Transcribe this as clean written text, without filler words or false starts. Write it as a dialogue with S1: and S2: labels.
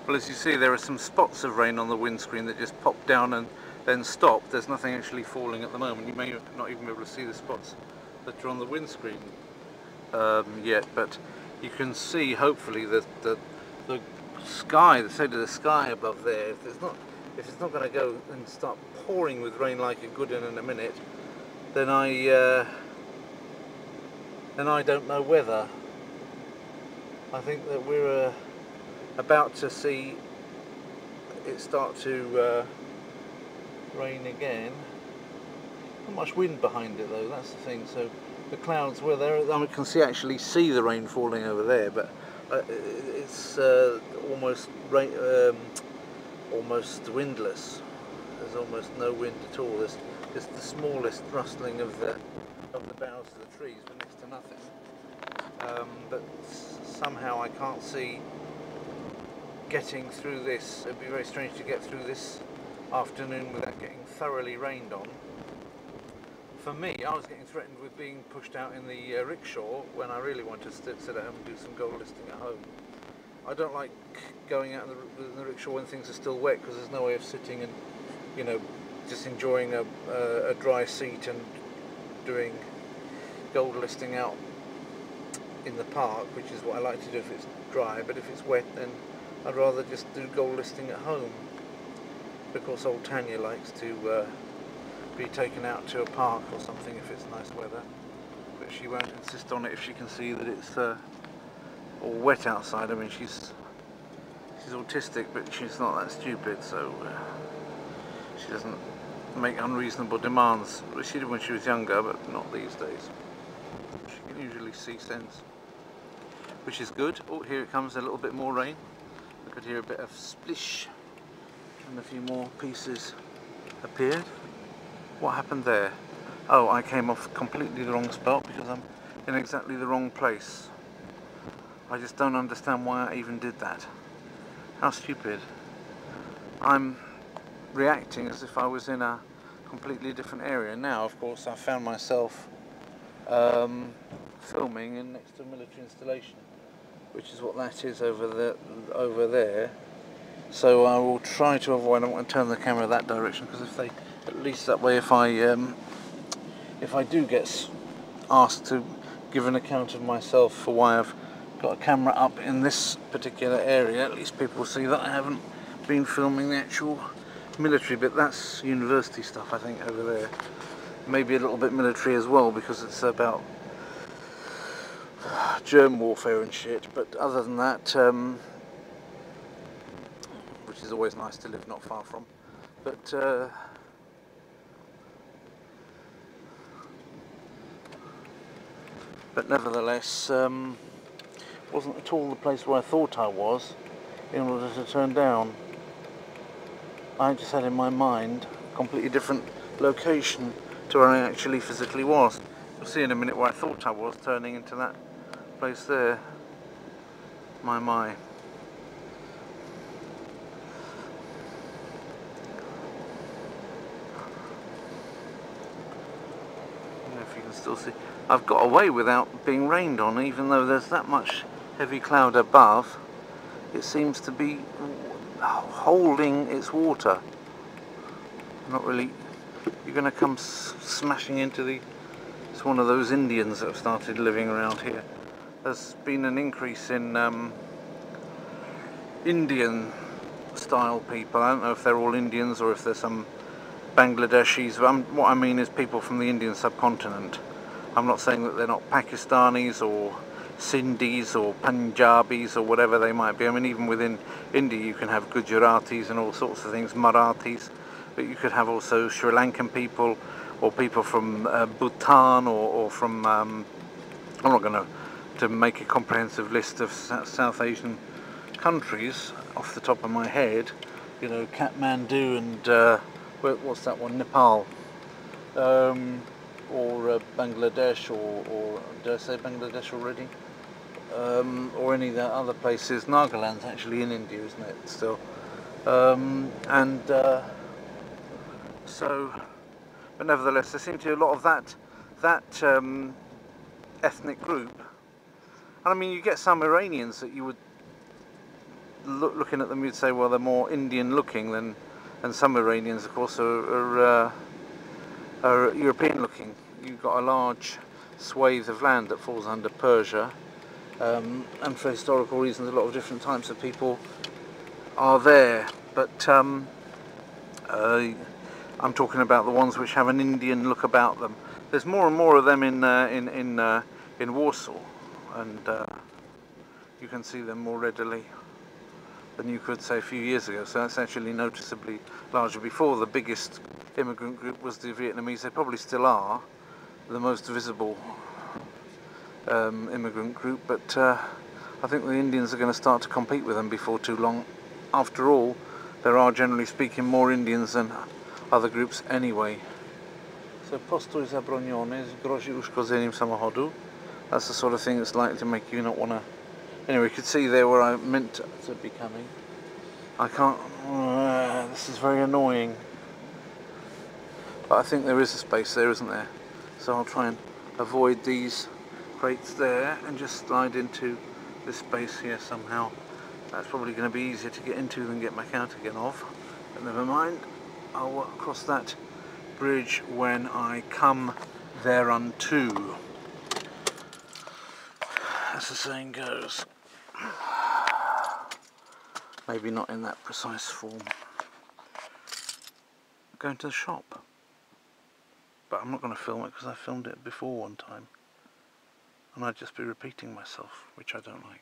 S1: Well, as you see, there are some spots of rain on the windscreen that just pop down and then stop. There's nothing actually falling at the moment. You may not even be able to see the spots that are on the windscreen yet, but you can see hopefully the sky, the state of the sky above there. If it's not going to go and start pouring with rain like it could in a minute, then I don't know whether. I think that we're about to see it start to rain again. Not much wind behind it though, that's the thing. So the clouds were there. I can actually see the rain falling over there, but it's almost windless. There's almost no wind at all. There's just the smallest rustling of the boughs of the trees, but next to nothing. But somehow I can't see getting through this. It'd be very strange to get through this afternoon without getting thoroughly rained on. For me, I was getting threatened with being pushed out in the rickshaw when I really want to sit at home and do some gold listing at home. I don't like going out in the rickshaw when things are still wet, because there's no way of sitting and, you know, just enjoying a dry seat and doing gold listing out in the park, which is what I like to do if it's dry. But if it's wet, then I'd rather just do gold listing at home. Of course, old Tanya likes to be taken out to a park or something if it's nice weather, but she won't insist on it if she can see that it's all wet outside. I mean, she's autistic, but she's not that stupid, so she doesn't make unreasonable demands. Well, she did when she was younger, but not these days. She can usually see sense, which is good. Oh, here it comes, a little bit more rain. I could hear a bit of splish, and a few more pieces appeared. What happened there? Oh, I came off completely the wrong spot because I'm in exactly the wrong place. I just don't understand why I even did that. How stupid. I'm reacting as if I was in a completely different area. Now, of course, I found myself filming in next to a military installation, which is what that is over there. So I will try to avoid. I don't want to turn the camera that direction, because if they, at least that way, if I do get asked to give an account of myself for why I've got a camera up in this particular area, at least people see that I haven't been filming the actual military bit. That's university stuff, I think, over there. Maybe a little bit military as well, because it's about germ warfare and shit. But other than that, which is always nice to live not far from. But nevertheless, wasn't at all the place where I thought I was in order to turn down. I just had in my mind a completely different location to where I actually physically was. You'll see in a minute where I thought I was, turning into that place there. My. Yeah, if you can still see, I've got away without being rained on, even though there's that much heavy cloud above. It seems to be holding its water. Not really. You're going to come smashing into the... It's one of those Indians that have started living around here. There's been an increase in Indian style people. I don't know if they're all Indians or if there's some Bangladeshis. What I mean is people from the Indian subcontinent. I'm not saying that they're not Pakistanis or Sindhis or Punjabis or whatever they might be. I mean, even within India you can have Gujaratis and all sorts of things, Marathis, but you could have also Sri Lankan people, or people from Bhutan, or from I'm not going to make a comprehensive list of South Asian countries off the top of my head, you know, Kathmandu and what's that one, Nepal, or Bangladesh, or did I say Bangladesh already? Or any of the other places. Nagaland's actually in India, isn't it, still? So, but nevertheless, there seems to be a lot of that ethnic group. And I mean, you get some Iranians that you would looking at them, you'd say, well, they're more Indian looking than some Iranians, of course, are European looking. You've got a large swathe of land that falls under Persia, and for historical reasons, a lot of different types of people are there. But I'm talking about the ones which have an Indian look about them. There's more and more of them in Warsaw, and you can see them more readily than you could say a few years ago. So that's actually noticeably larger. Before, the biggest immigrant group was the Vietnamese. They probably still are the most visible immigrant group, but I think the Indians are going to start to compete with them before too long. After all, there are, generally speaking, more Indians than other groups anyway. So postój zabroniony, grozi uszkodzeniem samochodu. That's the sort of thing that's likely to make you not want to. Anyway, you could see there where I meant to be coming. I can't. This is very annoying. But I think there is a space there, isn't there? So I'll try and avoid these crates there and just slide into this space here somehow. That's probably going to be easier to get into than get back out again of. But never mind. I'll cross that bridge when I come thereunto, as the saying goes. Maybe not in that precise form. Going to the shop. But I'm not going to film it because I filmed it before one time. And I'd just be repeating myself, which I don't like.